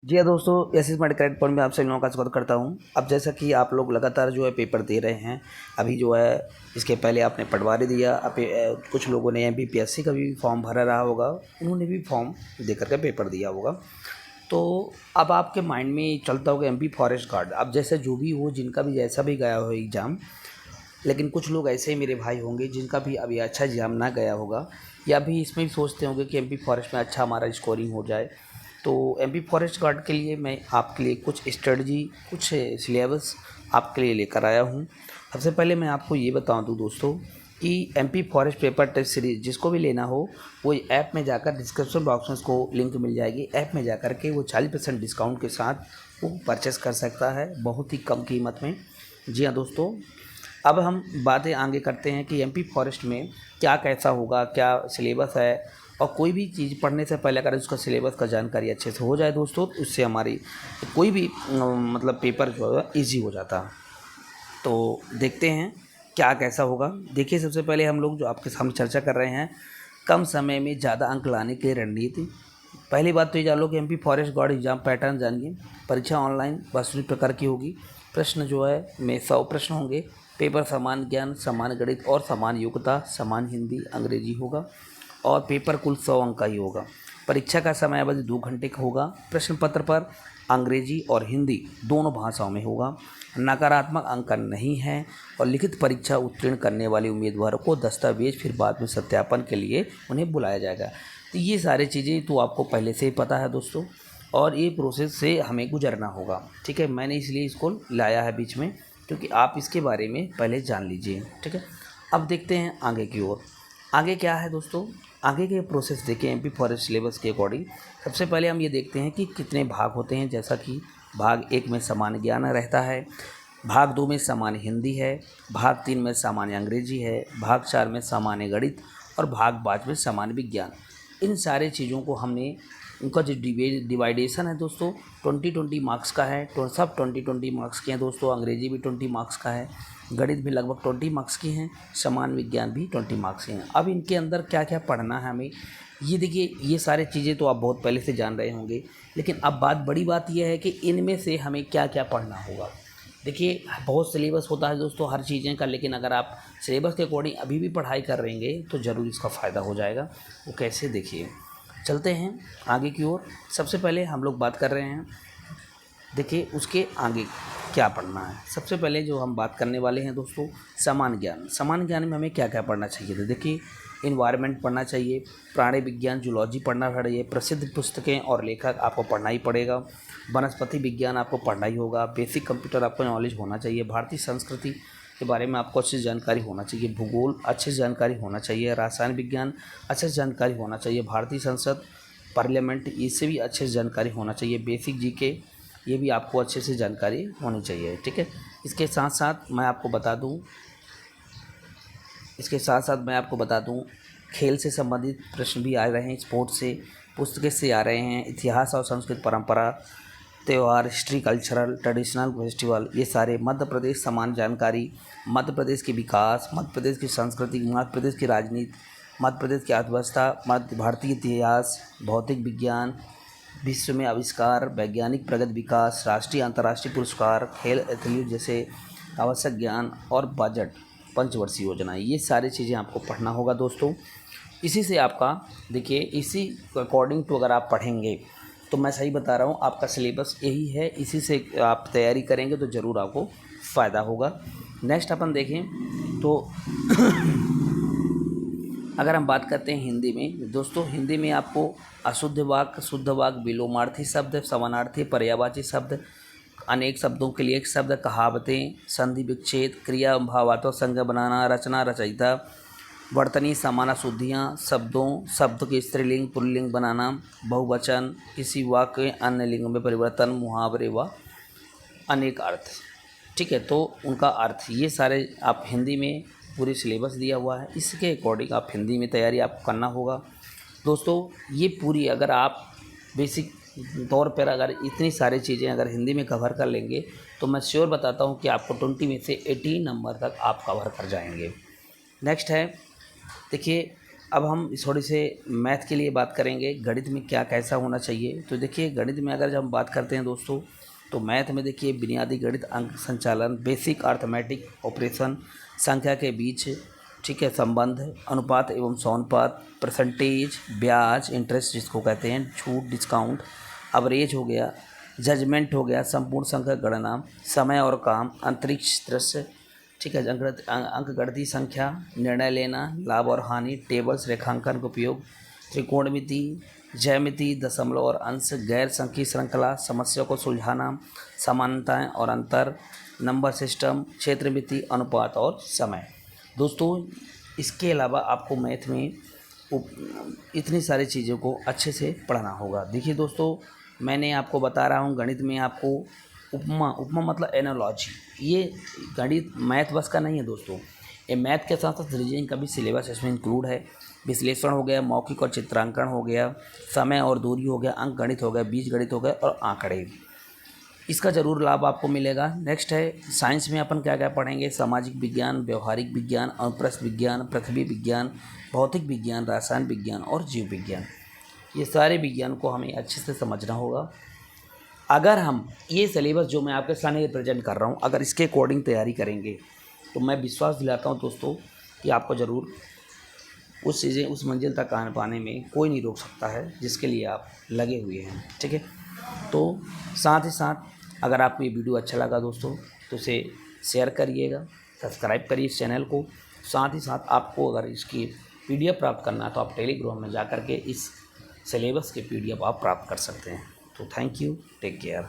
जी हाँ दोस्तों, assessment credit point में आप सभी लोगों का स्वागत करता हूँ। अब जैसा कि आप लोग लगातार जो है पेपर दे रहे हैं, अभी जो है इसके पहले आपने पटवारी दिया, कुछ लोगों ने एमपीपीएससी का भी फॉर्म भरा रहा होगा, उन्होंने भी फॉर्म दे करके पेपर दिया होगा। तो अब आपके माइंड में चलता होगा एमपी फॉरेस्ट गार्ड। अब जैसे जो भी हो, जिनका भी जैसा भी गया हो एग्ज़ाम, लेकिन कुछ लोग ऐसे ही मेरे भाई होंगे जिनका भी अभी अच्छा एग्जाम ना गया होगा, या भी इसमें भी सोचते होंगे कि एमपी फॉरेस्ट में अच्छा हमारा स्कोरिंग हो जाए। तो एमपी फॉरेस्ट गार्ड के लिए मैं आपके लिए कुछ स्ट्रेटजी, कुछ सिलेबस आपके लिए लेकर आया हूँ। सबसे पहले मैं आपको ये बता दूँ दोस्तों कि MP forest paper test series जिसको भी लेना हो, वो ऐप में जाकर डिस्क्रिप्शन बॉक्स में उसको लिंक मिल जाएगी। ऐप में जाकर के वो 40% डिस्काउंट के साथ वो परचेस कर सकता है, बहुत ही कम कीमत में। जी हाँ दोस्तों, अब हम बातें आगे करते हैं कि एमपी फॉरेस्ट में क्या कैसा होगा, क्या सिलेबस है। और कोई भी चीज़ पढ़ने से पहले अगर उसका सिलेबस का जानकारी अच्छे से हो जाए दोस्तों, तो उससे हमारी कोई भी मतलब पेपर जो है ईजी हो जाता है। तो देखते हैं क्या कैसा होगा। देखिए, सबसे पहले हम लोग जो आपके सामने चर्चा कर रहे हैं, कम समय में ज़्यादा अंक लाने की रणनीति। पहली बात तो ये जान लो कि MP forest guard exam pattern जानिए। परीक्षा ऑनलाइन वास्तविक प्रकार की होगी। प्रश्न जो है में 100 प्रश्न होंगे। पेपर समान ज्ञान, समान गणित और समान योग्यता, समान हिंदी अंग्रेजी होगा। और पेपर कुल 100 अंक का ही होगा। परीक्षा का समय अवधि 2 घंटे का होगा। प्रश्न पत्र पर अंग्रेजी और हिंदी दोनों भाषाओं में होगा। नकारात्मक अंकन नहीं है। और लिखित परीक्षा उत्तीर्ण करने वाले उम्मीदवारों को दस्तावेज फिर बाद में सत्यापन के लिए उन्हें बुलाया जाएगा। तो ये सारी चीज़ें तो आपको पहले से ही पता है दोस्तों, और ये प्रोसेस से हमें गुजरना होगा। ठीक है, मैंने इसलिए इसको लाया है बीच में, क्योंकि आप इसके बारे में पहले जान लीजिए। ठीक है, अब देखते हैं आगे की ओर। आगे क्या है दोस्तों, आगे के प्रोसेस देखें एमपी फॉरेस्ट सिलेबस के अकॉर्डिंग। सबसे पहले हम ये देखते हैं कि कितने भाग होते हैं। जैसा कि भाग 1 में सामान्य ज्ञान रहता है, भाग 2 में सामान्य हिंदी है, भाग 3 में सामान्य अंग्रेजी है, भाग 4 में सामान्य गणित और भाग 5 में सामान्य विज्ञान। इन सारे चीज़ों को हमने, उनका जो डिवाइडेशन है दोस्तों 20-20 मार्क्स का है। तो सब 20-20 मार्क्स के हैं दोस्तों। अंग्रेजी भी 20 मार्क्स का है, गणित भी लगभग 20 मार्क्स की हैं, समान विज्ञान भी 20 मार्क्स के हैं। अब इनके अंदर क्या क्या पढ़ना है हमें, ये देखिए, ये सारी चीज़ें तो आप बहुत पहले से जान रहे होंगे, लेकिन अब बड़ी बात यह है कि इनमें से हमें क्या क्या पढ़ना होगा। देखिए, बहुत सिलेबस होता है दोस्तों हर चीज़ें का, लेकिन अगर आप सिलेबस के अकॉर्डिंग अभी भी पढ़ाई कर रहेंगे तो ज़रूर इसका फ़ायदा हो जाएगा। वो कैसे, देखिए, चलते हैं आगे की ओर। सबसे पहले हम लोग बात कर रहे हैं, देखिए उसके आगे क्या पढ़ना है। सबसे पहले जो हम बात करने वाले हैं दोस्तों, समान ज्ञान। समान ज्ञान में हमें क्या क्या पढ़ना चाहिए, तो देखिए, इन्वायरमेंट पढ़ना चाहिए, प्राणी विज्ञान जूलॉजी पढ़ना चाहिए, प्रसिद्ध पुस्तकें और लेखक आपको पढ़ना ही पड़ेगा, वनस्पति विज्ञान आपको पढ़ना ही होगा, बेसिक कंप्यूटर आपको नॉलेज होना चाहिए, भारतीय संस्कृति के बारे में आपको अच्छी जानकारी होना चाहिए, भूगोल अच्छी जानकारी होना चाहिए, रसायन विज्ञान अच्छी जानकारी होना चाहिए, भारतीय संसद पार्लियामेंट इससे भी अच्छे से जानकारी होना चाहिए, बेसिक जीके ये भी आपको अच्छे से जानकारी होनी चाहिए। ठीक है, इसके साथ साथ मैं आपको बता दूं खेल से संबंधित प्रश्न भी आ रहे हैं, स्पोर्ट्स से, पुस्तकें से आ रहे हैं, इतिहास और संस्कृत परंपरा, त्यौहार, हिस्ट्री, कल्चरल, ट्रेडिशनल फेस्टिवल, ये सारे, मध्य प्रदेश समान जानकारी, मध्य प्रदेश के विकास, मध्य प्रदेश की संस्कृति, मध्य प्रदेश की राजनीति, मध्य प्रदेश की अर्थव्यवस्था, मध्य भारतीय इतिहास, भौतिक विज्ञान, विश्व में आविष्कार, वैज्ञानिक प्रगति विकास, राष्ट्रीय अंतर्राष्ट्रीय पुरस्कार, खेल एथलीट जैसे आवश्यक ज्ञान और बजट, पंचवर्षीय योजना, ये सारी चीज़ें आपको पढ़ना होगा दोस्तों। इसी से आपका, देखिए, इसी अकॉर्डिंग टू अगर आप पढ़ेंगे तो मैं सही बता रहा हूँ, आपका सिलेबस यही है, इसी से आप तैयारी करेंगे तो ज़रूर आपको फ़ायदा होगा। नेक्स्ट अपन देखें तो अगर हम बात करते हैं हिंदी में दोस्तों, हिंदी में आपको अशुद्ध वाक्य, शुद्ध वाक्य, विलोमार्थी शब्द, समानार्थी, पर्यायवाची शब्द, अनेक शब्दों के लिए एक शब्द, कहावतें, संधि विच्छेद, क्रिया भावात्मक संज्ञा बनाना, रचना रचयिता, वर्तनी समाना शुद्धियाँ, शब्दों, शब्द के स्त्रीलिंग पुल्लिंग बनाना, बहुवचन, किसी वाक्य अन्य लिंग में परिवर्तन, मुहावरे व अनेक अर्थ। ठीक है, तो उनका अर्थ, ये सारे आप हिंदी में पूरी सिलेबस दिया हुआ है, इसके अकॉर्डिंग आप हिंदी में तैयारी आपको करना होगा दोस्तों। ये पूरी, अगर आप बेसिक तौर पर अगर इतनी सारी चीज़ें अगर हिंदी में कवर कर लेंगे तो मैं श्योर बताता हूँ कि आपको 20 में से 18 नंबर तक आप कवर कर जाएंगे। नेक्स्ट है, देखिए, अब हम थोड़ी से मैथ के लिए बात करेंगे, गणित में क्या कैसा होना चाहिए। तो देखिए गणित में अगर जब हम बात करते हैं दोस्तों, तो मैथ में देखिए बुनियादी गणित, अंक संचालन, बेसिक अर्थमेटिक ऑपरेशन, संख्या के बीच, ठीक है, संबंध, अनुपात एवं सौनुपात, परसेंटेज, ब्याज, इंटरेस्ट जिसको कहते हैं, छूट, डिस्काउंट, अवरेज हो गया, जजमेंट हो गया, संपूर्ण संख्या गणना, समय और काम, अंतरिक्ष दृश्य, ठीक है, अंकगणितीय संख्या, निर्णय लेना, लाभ और हानि, टेबल्स, रेखांकन का उपयोग, त्रिकोणमिति, ज्यामिति, दशमलव और अंश, गैर संख्यी श्रृंखला, समस्या को सुलझाना, समानताएं और अंतर, नंबर सिस्टम, क्षेत्रमिति, अनुपात और समय। दोस्तों इसके अलावा आपको मैथ में इतनी सारी चीज़ों को अच्छे से पढ़ना होगा। देखिए दोस्तों मैंने आपको बता रहा हूँ गणित में आपको उपमा मतलब एनालॉजी, ये गणित मैथ बस का नहीं है दोस्तों, ये मैथ के साथ साथ रीजनिंग का भी सिलेबस इसमें इंक्लूड है। विश्लेषण हो गया, मौखिक और चित्रांकन हो गया, समय और दूरी हो गया, अंक गणित हो गया, बीज गणित हो गया और आंकड़े, इसका ज़रूर लाभ आपको मिलेगा। नेक्स्ट है साइंस में अपन क्या क्या पढ़ेंगे, सामाजिक विज्ञान, व्यवहारिक विज्ञान, अनुप्रस्थ विज्ञान, पृथ्वी विज्ञान, भौतिक विज्ञान, रसायन विज्ञान और जीव विज्ञान। ये सारे विज्ञान को हमें अच्छे से समझना होगा। अगर हम ये सिलेबस जो मैं आपके सामने रिप्रेजेंट कर रहा हूँ, अगर इसके अकॉर्डिंग तैयारी करेंगे तो मैं विश्वास दिलाता हूँ दोस्तों कि आपको ज़रूर उस मंजिल तक आने पाने में कोई नहीं रोक सकता है जिसके लिए आप लगे हुए हैं। ठीक है, तो साथ ही साथ अगर आपको ये वीडियो अच्छा लगा दोस्तों तो इसे शेयर करिएगा, सब्सक्राइब करिए इस चैनल को। साथ ही साथ आपको अगर इसकी PDF प्राप्त करना है तो आप टेलीग्राम में जा कर के इस सिलेबस के PDF आप प्राप्त कर सकते हैं। तो थैंक यू, टेक केयर।